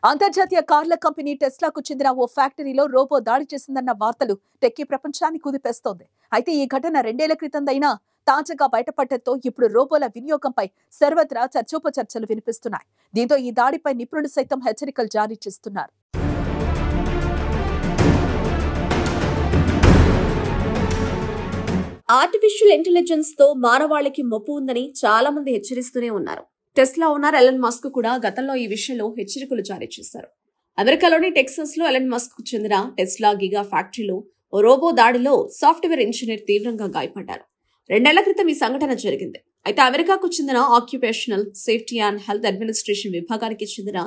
అంతర్జాతీయ కార్ల కంపెనీ టెస్లాకు చెందిన ఓ ఫ్యాక్టరీలో రోబో దాడి చేసిందన్న వార్తలు టెక్కీ ప్రపంచాన్ని కుదిపేస్తోంది. అయితే ఈ ఘటన 2 ఏళ్ల క్రితందైనా తాజాగా బయటపడటంతో ఇప్పుడు రోబోల వినియోగంపై సర్వత్రా చర్చోపచర్చలు వినిపిస్తున్నాయి. దీంతో ఈ దాడిపై నిపుణులు సైతం హెచ్చరికలు జారీ చేస్తున్నారు. ఆర్టిఫిషియల్ ఇంటెలిజెన్స్ తో మానవాళికి ముప్పు ఉందని చాలా మంది హెచ్చరిస్తూనే ఉన్నారు. టెస్లా ఓనర్ ఎలన్ మస్క్ కూడా గతంలో ఈ విషయంలో హెచ్చరికలు జారీ చేశారు. అమెరికాలోని టెక్సాస్ లో ఎలన్ మస్క్ కు చెందిన టెస్లా గిగా ఫ్యాక్టరీలో ఓ రోబో దాడిలో సాఫ్ట్వేర్ ఇంజనీర్ తీవ్రంగా గాయపడ్డారు. 2 ఏళ్ల క్రితం ఈ సంఘటన జరిగింది. అయితే అమెరికాకు చెందిన occupational safety and health administration విభాగానికి చెందిన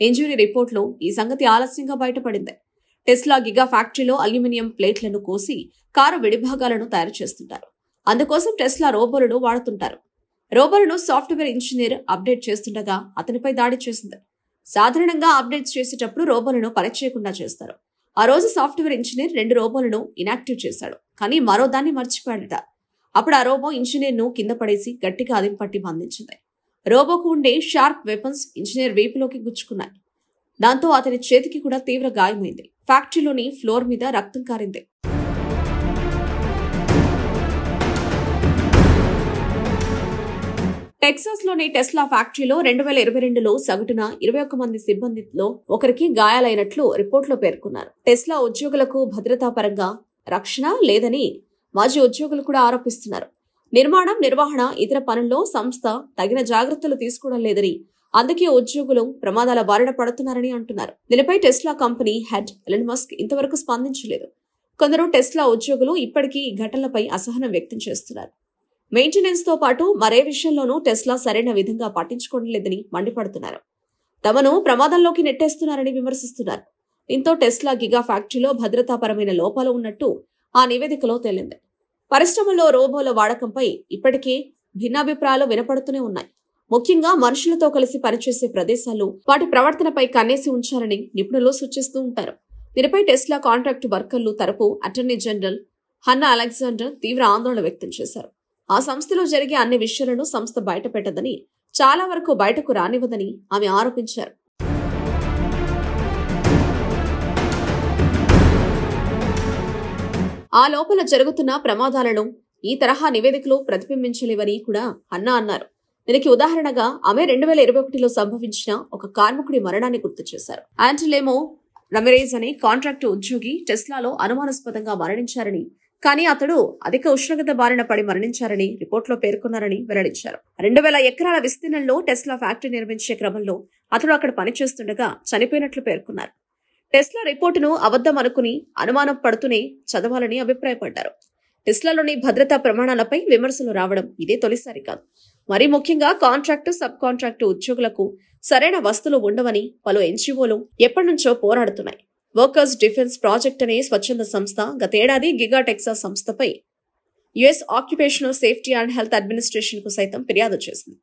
ఇంజనీర్ రిపోర్ట్లో ఈ సంగతి ఆలస్యంగా బయటపడింది. టెస్లా గిగా ఫ్యాక్టరీలో అల్యూమినియం ప్లేట్లను కోసి కారు విడిభాగాలను తయారు చేస్తుంటారు. అందుకోసం టెస్లా రోబోలను వాడుతుంటారు. రోబోలను సాఫ్ట్వేర్ ఇంజనీర్ అప్డేట్ చేస్తుండగా అతనిపై దాడి చేసింది. సాధారణంగా అప్డేట్స్ చేసేటప్పుడు రోబోలను పనిచేయకుండా చేస్తారు. ఆ రోజు సాఫ్ట్వేర్ ఇంజనీర్ 2 రోబోలను ఇనాక్టివ్ చేశాడు. కానీ మరో దాన్ని మర్చిపోయాడట. అప్పుడు ఆ రోబో ఇంజనీర్ ను కింద పడేసి గట్టిగా అదింపట్టి బంధించింది. రోబోకు ఉండే షార్ప్ వెపన్స్ ఇంజనీర్ వీపులోకి గుచ్చుకున్నాయి. దాంతో అతని చేతికి కూడా తీవ్ర గాయమైంది. ఫ్యాక్టరీలోని ఫ్లోర్ మీద రక్తం కారింది. టెక్సాస్ లోని టెస్లా ఫ్యాక్టరీలో 2022లో సగటున 21 మంది సిబ్బందిలో ఒకరికి గాయాలైనట్లు రిపోర్టులో పేర్కొన్నారు. టెస్లా ఉద్యోగులకు భద్రతా పరంగా రక్షణ లేదని మాజీ ఉద్యోగులు కూడా ఆరోపిస్తున్నారు. నిర్మాణం, నిర్వహణ, ఇతర పనుల్లో సంస్థ తగిన జాగ్రత్తలు తీసుకోవడం లేదని, అందుకే ఉద్యోగులు ప్రమాదాల బారిన పడుతున్నారని అంటున్నారు. దీనిపై Tesla company head Elon Musk ఇంతవరకు స్పందించలేదు. కొందరు టెస్లా ఉద్యోగులు ఇప్పటికీ ఈ ఘటనలపై అసహనం వ్యక్తం చేస్తున్నారు. మెయింటెనెన్స్ తో పాటు మరే విషయంలోనూ టెస్లా సరైన విధంగా పట్టించుకోవడం లేదని మండిపడుతున్నారు. తమను ప్రమాదంలోకి నెట్టేస్తున్నారని విమర్శిస్తున్నారు. దీంతో టెస్లా గిగా ఫ్యాక్టరీలో భద్రతాపరమైన లోపాలు ఉన్నట్టు ఆ నివేదికలో తేలింది. పరిశ్రమలో రోబోల వాడకంపై ఇప్పటికే భిన్నాభిప్రాయాలు వినపడుతూనే ఉన్నాయి. ముఖ్యంగా మనుషులతో కలిసి పనిచేసే ప్రదేశాలు వాటి ప్రవర్తనపై కన్నేసి ఉంచాలని నిపుణులు సూచిస్తూ ఉంటారు. దీనిపై టెస్లా కాంట్రాక్టు వర్కర్లు తరపు అటార్నీ జనరల్ హన్నా అలెగ్జాండర్ తీవ్ర ఆందోళన వ్యక్తం చేశారు. ఆ సంస్థలో జరిగే అన్ని విషయాలను సంస్థ బయటపెట్టదని, చాలా వరకు బయటకు రానివ్వదని ఆమె ఆరోపించారు. ఆ లోపల జరుగుతున్న ప్రమాదాలను ఈ తరహా నివేదికలు ప్రతిబింబించలేవని కూడా హన్నా అన్నారు. దీనికి ఉదాహరణగా ఆమె 2021లో సంభవించిన ఒక కార్మికుడి మరణాన్ని గుర్తు చేశారు. ఆంటెలేమో రమిరేజ్ అనే కాంట్రాక్టు ఉద్యోగి టెస్లాలో అనుమానాస్పదంగా మరణించారని, కానీ అతడు అధిక ఉష్ణోగ్రత బారిన పడి మరణించారని రిపోర్టులో పేర్కొన్నారని వెల్లడించారు. 2000 ఎకరాల విస్తీర్ణంలో టెస్లా ఫ్యాక్టరీ నిర్మించే క్రమంలో అతడు అక్కడ పనిచేస్తుండగా చనిపోయినట్లు పేర్కొన్నారు. టెస్లా రిపోర్టును అబద్ధం అనుకుని అనుమానం పడుతూనే చదవాలని అభిప్రాయపడ్డారు. టెస్లాలోని భద్రతా ప్రమాణాలపై విమర్శలు రావడం ఇదే తొలిసారి కాదు. మరీ ముఖ్యంగా కాంట్రాక్టు, సబ్ కాంట్రాక్టు ఉద్యోగులకు సరైన వస్తువులు ఉండవని పలు ఎన్జీఓలు ఎప్పటినుంచో పోరాడుతున్నాయి. వర్కర్స్ డిఫెన్స్ ప్రాజెక్ట్ అనే స్వచ్ఛంద సంస్థ గతేడాది గిగా టెక్సాస్ సంస్థపై US occupational safety and health administration కు సైతం ఫిర్యాదు చేసింది.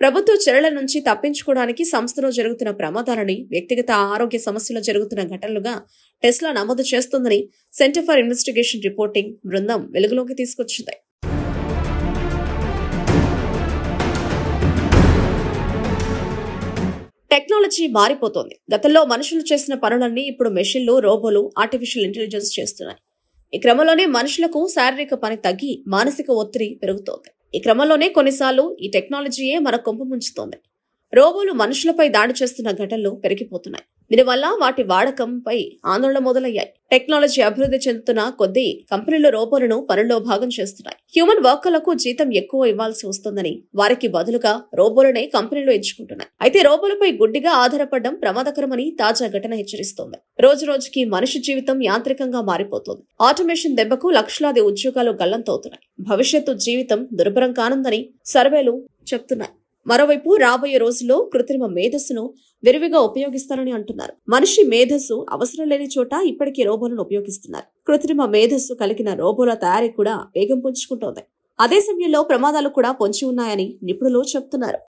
ప్రభుత్వ చర్యల నుంచి తప్పించుకోవడానికి సంస్థలో జరుగుతున్న ప్రమాదాలని, వ్యక్తిగత ఆరోగ్య సమస్యలు జరుగుతున్న ఘటనలుగా టెస్లా నమోదు చేస్తోందని సెంటర్ ఫర్ ఇన్వెస్టిగేషన్ రిపోర్టింగ్ బృందం వెలుగులోకి తీసుకొచ్చింది. టెక్నాలజీ మారిపోతోంది. గతంలో మనుషులు చేసిన పనులన్నీ ఇప్పుడు మెషిన్లు, రోబోలు, ఆర్టిఫిషియల్ ఇంటెలిజెన్స్ చేస్తున్నాయి. ఈ క్రమంలోనే మనుషులకు శారీరక పని తగ్గి మానసిక ఒత్తిడి పెరుగుతోంది. ఈ క్రమంలోనే కొన్నిసార్లు ఈ టెక్నాలజీయే మన కొంప ముంచుతోంది. రోబోలు మనుషులపై దాడి చేస్తున్న ఘటనలు పెరిగిపోతున్నాయి. దీనివల్ల వాటి వాడకంపై ఆందోళన మొదలయ్యాయి. టెక్నాలజీ అభివృద్ధి చెందుతున్న కొద్దీ కంపెనీలు రోబోలను పనుల్లో భాగం చేస్తున్నాయి. హ్యూమన్ వర్కర్లకు జీతం ఎక్కువ ఇవ్వాల్సి వస్తుందని వారికి బదులుగా రోబోలనే కంపెనీలు ఎంచుకుంటున్నాయి. అయితే రోబోలపై గుడ్డిగా ఆధారపడడం ప్రమాదకరమని తాజా ఘటన హెచ్చరిస్తోంది. రోజు రోజుకి మనిషి జీవితం యాంత్రికంగా మారిపోతోంది. ఆటోమేషన్ దెబ్బకు లక్షలాది ఉద్యోగాలు గల్లంతవుతున్నాయి. భవిష్యత్తు జీవితం దుర్భరం కానుందని సర్వేలు చెప్తున్నాయి. మరోవైపు రాబోయే రోజుల్లో కృత్రిమ మేధస్సును విరివిగా ఉపయోగిస్తారని అంటున్నారు. మనిషి మేధస్సు అవసరం లేని చోట ఇప్పటికీ రోబోలను ఉపయోగిస్తున్నారు. కృత్రిమ మేధస్సు కలిగిన రోబోల తయారీ కూడా వేగం పుంజుకుంటోంది. అదే సమయంలో ప్రమాదాలు కూడా పొంచి ఉన్నాయని నిపుణులు చెబుతున్నారు.